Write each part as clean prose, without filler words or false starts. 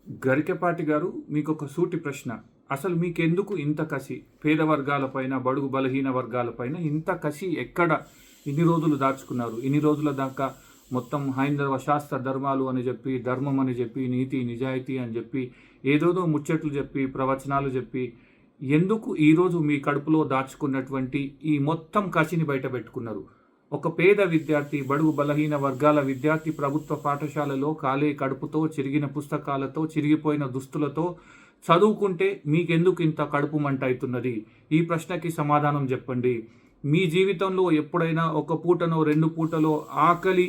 గరికపాటి గారు, మీకొక సూటి ప్రశ్న. అసలు మీకెందుకు ఇంత కసి? పేద వర్గాలపైన, బడుగు బలహీన వర్గాలపైన ఇంత కసి ఎక్కడ? ఇన్ని రోజులు దాచుకున్నారు. ఇన్ని రోజుల దాకా మొత్తం హైందవ శాస్త్ర ధర్మాలు అని చెప్పి, ధర్మం అని చెప్పి, నీతి నిజాయితీ అని చెప్పి, ఏదోదో ముచ్చట్లు చెప్పి, ప్రవచనాలు చెప్పి, ఎందుకు ఈరోజు మీ కడుపులో దాచుకున్నటువంటి ఈ మొత్తం కసిని బయట పెట్టుకున్నారు? ఒక పేద విద్యార్థి, బడుగు బలహీన వర్గాల విద్యార్థి ప్రభుత్వ పాఠశాలలో ఖాళీ కడుపుతో, చిరిగిన పుస్తకాలతో, చిరిగిపోయిన దుస్తులతో చదువుకుంటే మీకెందుకు ఇంత కడుపు మంట అవుతున్నది? ఈ ప్రశ్నకి సమాధానం చెప్పండి. మీ జీవితంలో ఎప్పుడైనా ఒక పూటనో 2 పూటలో ఆకలి,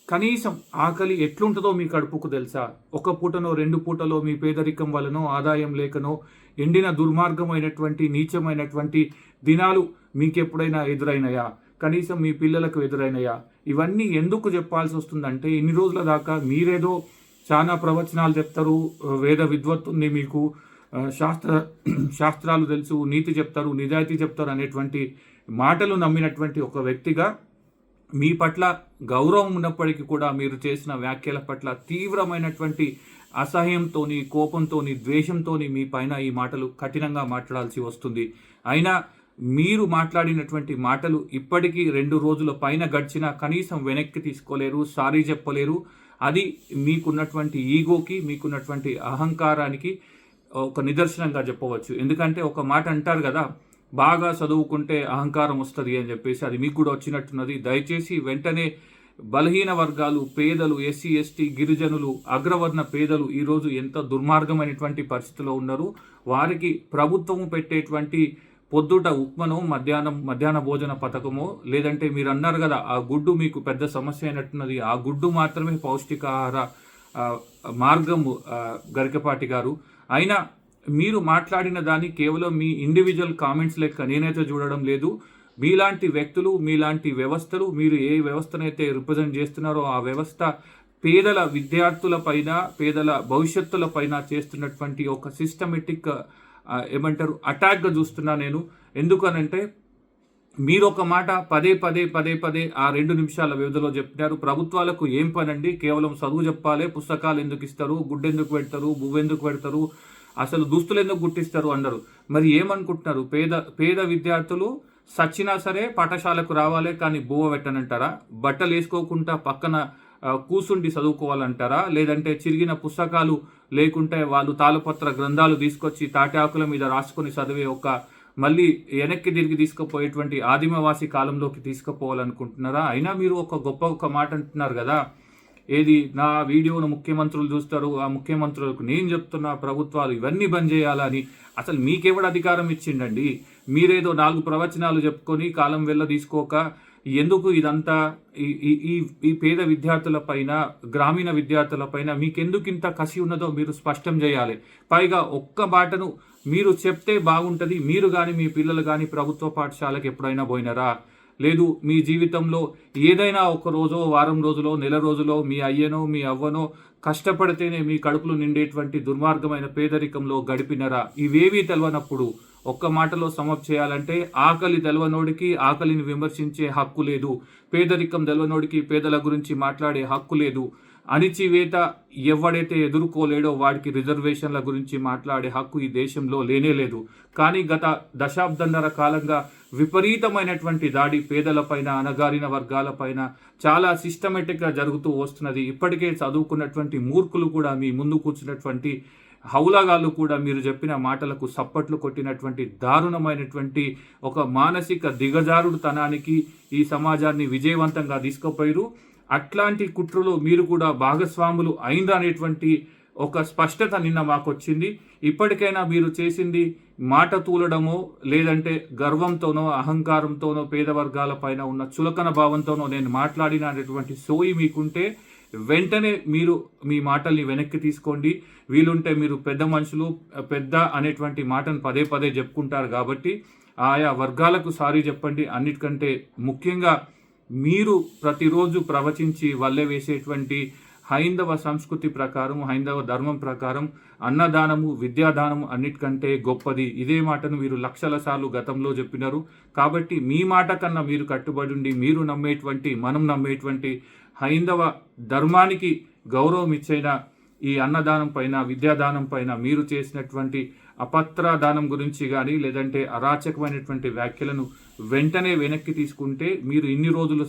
కనీసం ఆకలి ఎట్లుంటుందో మీ కడుపుకు తెలుసా? ఒక పూటనో 2 పూటలో మీ పేదరికం వలనో, ఆదాయం లేకనో ఎండిన దుర్మార్గమైనటువంటి, నీచమైనటువంటి దినాలు మీకెప్పుడైనా ఎదురైనాయా? కనీసం మీ పిల్లలకు ఎదురైనాయా? ఇవన్నీ ఎందుకు చెప్పాల్సి వస్తుందంటే, ఇన్ని రోజుల దాకా మీరేదో చాలా ప్రవచనాలు చెప్తారు, వేద విద్వత్తుంది మీకు, శాస్త్రాలు తెలుసు, నీతి చెప్తారు, నిజాయితీ చెప్తారు అనేటువంటి మాటలు నమ్మినటువంటి ఒక వ్యక్తిగా మీ పట్ల గౌరవం ఉన్నప్పటికీ కూడా మీరు చేసిన వ్యాఖ్యల పట్ల తీవ్రమైనటువంటి అసహ్యంతోని, కోపంతోని, ద్వేషంతోని మీ పైన ఈ మాటలు కఠినంగా మాట్లాడాల్సి వస్తుంది. అయినా మీరు మాట్లాడినటువంటి మాటలు ఇప్పటికీ 2 రోజుల పైన గడిచినా కనీసం వెనక్కి తీసుకోలేరు, సారీ చెప్పలేరు. అది మీకున్నటువంటి ఈగోకి, మీకున్నటువంటి అహంకారానికి ఒక నిదర్శనంగా చెప్పవచ్చు. ఎందుకంటే ఒక మాట అంటారు కదా, బాగా చదువుకుంటే అహంకారం వస్తుంది అని చెప్పేసి, అది మీకు కూడా వచ్చినట్టున్నది. దయచేసి వెంటనే బలహీన వర్గాలు, పేదలు, ఎస్సీ ఎస్టీ గిరిజనులు, అగ్రవర్ణ పేదలు ఈరోజు ఎంత దుర్మార్గమైనటువంటి పరిస్థితిలో ఉన్నారు. వారికి ప్రభుత్వము పెట్టేటువంటి పొద్దుట ఉప్మనో, మధ్యాహ్న భోజన పథకమో, లేదంటే మీరు అన్నారు కదా ఆ గుడ్డు మీకు పెద్ద సమస్య అయినట్టున్నది, ఆ గుడ్డు మాత్రమే పౌష్టికాహార మార్గము గరికపాటి గారు. అయినా మీరు మాట్లాడిన దాన్ని కేవలం మీ ఇండివిజువల్ కామెంట్స్ లెక్క నేనైతే చూడడం లేదు. మీలాంటి వ్యక్తులు, మీలాంటి వ్యవస్థలు, మీరు ఏ వ్యవస్థనైతే రిప్రజెంట్ చేస్తున్నారో ఆ వ్యవస్థ పేదల విద్యార్థుల పైన, పేదల భవిష్యత్తుల పైన చేస్తున్నటువంటి ఒక సిస్టమేటిక్ ఏమంటారు అటాక్గా చూస్తున్నా నేను. ఎందుకనంటే మీరు ఒక మాట పదే ఆ 2 నిమిషాల వ్యవధిలో చెప్పినారు. ప్రభుత్వాలకు ఏం పనండి, కేవలం చదువు చెప్పాలి, పుస్తకాలు ఎందుకు ఇస్తారు, గుడ్డెందుకు పెడతారు, బువ్వెందుకు పెడతారు, అసలు దుస్తులు ఎందుకు గుట్టిస్తారు అన్నారు. మరి ఏమనుకుంటున్నారు? పేద విద్యార్థులు సచ్చినా సరే పాఠశాలకు రావాలి, కానీ బువ్వ పెట్టనంటారా? బట్టలు వేసుకోకుండా పక్కన కూసుండి చదువుకోవాలంటారా? లేదంటే చిరిగిన పుస్తకాలు లేకుంటే వాళ్ళు తాళపత్ర గ్రంథాలు తీసుకొచ్చి తాటాకుల మీద రాసుకొని చదివే మళ్ళీ వెనక్కి తిరిగి తీసుకుపోయేటువంటి ఆదిమవాసి కాలంలోకి తీసుకుపోవాలనుకుంటున్నారా? అయినా మీరు ఒక మాట అంటున్నారు కదా, ఏది నా వీడియోను ముఖ్యమంత్రులు చూస్తారు, ఆ ముఖ్యమంత్రులకు నేను చెప్తున్నా ప్రభుత్వాలు ఇవన్నీ బంద్ చేయాలని. అసలు మీకెవడు అధికారం ఇచ్చిండండి? మీరేదో 4 ప్రవచనాలు చెప్పుకొని కాలం వెళ్ళ తీసుకోక ఎందుకు ఇదంతా ఈ పేద విద్యార్థుల పైన, గ్రామీణ విద్యార్థుల పైన మీకెందుకు ఇంత కసి ఉన్నదో మీరు స్పష్టం చేయాలి. పైగా ఒక్క బాటను మీరు చెప్తే బాగుంటుంది. మీరు కానీ మీ పిల్లలు కానీ ప్రభుత్వ పాఠశాలకు ఎప్పుడైనా పోయినారా? లేదు. మీ జీవితంలో ఏదైనా ఒక రోజో, వారం రోజులో, నెల రోజులో మీ అయ్యనో మీ అవ్వనో కష్టపడితేనే మీ కడుపులు నిండేటువంటి దుర్మార్గమైన పేదరికంలో గడిపినరా? ఇవేవీ తెలవనప్పుడు ఒక్క మాటలో సమప్ చేయాలంటే, ఆకలి తెలవనోడికి ఆకలిని విమర్శించే హక్కు లేదు, పేదరికం తెలవనోడికి పేదల గురించి మాట్లాడే హక్కు లేదు, అణిచివేత ఎవడైతే ఎదుర్కోలేడో వాడికి రిజర్వేషన్ల గురించి మాట్లాడే హక్కు ఈ దేశంలో లేనే లేదు. కానీ గత దశాబ్దన్నర కాలంగా విపరీతమైనటువంటి దాడి పేదలపైన, అణగారిన వర్గాలపైన చాలా సిస్టమేటిక్గా జరుగుతూ వస్తున్నది. ఇప్పటికే చదువుకున్నటువంటి మూర్ఖులు కూడా, మీ ముందు కూర్చున్నటువంటి హౌలాగాళ్ళు కూడా మీరు చెప్పిన మాటలకు సప్పట్లు కొట్టినటువంటి దారుణమైనటువంటి ఒక మానసిక దిగజారుడుతనానికి ఈ సమాజాన్ని విజయవంతంగా తీసుకుపోయారు. అట్లాంటి కుట్రలో మీరు కూడా భాగస్వాములు అయిననేటువంటి ఒక స్పష్టత నిన్న మాకు వచ్చింది. ఇప్పటికైనా మీరు చేసింది మాట తూలడమో, లేదంటే గర్వంతోనో, అహంకారంతోనో, పేద వర్గాల పైన ఉన్న చులకన భావంతోనో నేను మాట్లాడిన అనేటువంటి సోయి మీకుంటే వెంటనే మీరు మీ మాటల్ని వెనక్కి తీసుకోండి. వీలుంటే మీరు పెద్ద మనుషులు, పెద్ద అనేటువంటి మాటను పదే చెప్పుకుంటారు కాబట్టి ఆయా వర్గాలకు సారీ చెప్పండి. అన్నిటికంటే ముఖ్యంగా మీరు ప్రతిరోజు ప్రవచించి వల్లె వేసేటువంటి హైందవ సంస్కృతి ప్రకారం, హైందవ ధర్మం ప్రకారం అన్నదానము, విద్యాదానము అన్నిటికంటే గొప్పది. ఇదే మాటను మీరు లక్షల సార్లు గతంలో చెప్పినారు. కాబట్టి మీ మాట కన్నా మీరు కట్టుబడి ఉండి, మీరు నమ్మేటువంటి, మనం నమ్మేటువంటి హైందవ ధర్మానికి గౌరవం ఇచ్చైనా ఈ అన్నదానం పైన, విద్యాదానం పైన మీరు చేసినటువంటి అపత్ర దానం గురించి కానీ లేదంటే అరాచకమైనటువంటి వ్యాఖ్యలను వెంటనే వెనక్కి తీసుకుంటే మీరు ఇన్ని రోజులు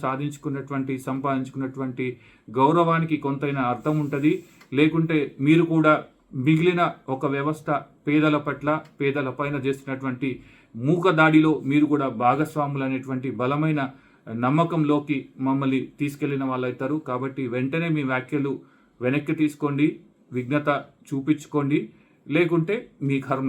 సంపాదించుకున్నటువంటి గౌరవానికి కొంతైనా అర్థం ఉంటుంది. లేకుంటే మీరు కూడా మిగిలిన ఒక వ్యవస్థ పేదల పైన చేస్తున్నటువంటి మూక దాడిలో మీరు కూడా భాగస్వాములు అనేటువంటి బలమైన నమ్మకంలోకి మమ్మల్ని తీసుకెళ్లిన వాళ్ళు అవుతారు. కాబట్టి వెంటనే మీ వ్యాఖ్యలు వెనక్కి తీసుకోండి, విఘ్నత చూపించుకోండి, లేకుంటే మీ కర్మ.